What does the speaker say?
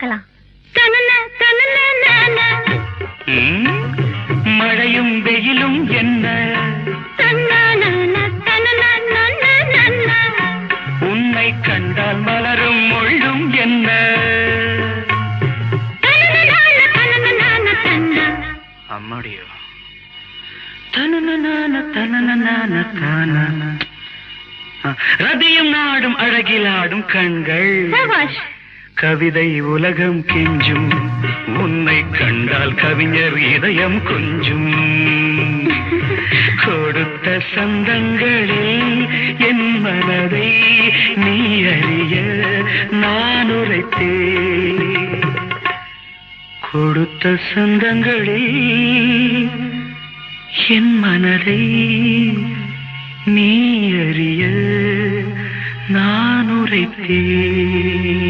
பார்க்கலாம். மழையும் வெயிலும் என்ன, உன்னை கண்டால் மலரும் முள்ளும் என்ன. அம்மாடியோ ரதியும் நாடும் அழகிலாடும் கண்கள், கவிதை உலகம் கெஞ்சும், உன்னை கண்டால் கவிஞர் இதயம் கொஞ்சும். கொடுத்த சந்தங்களே என் மனதை நீ அறிய நான் உரைத்தேன். கொடுத்த சந்தங்களே என் மனதை நீ அறிய நான் உரைத்தேன்.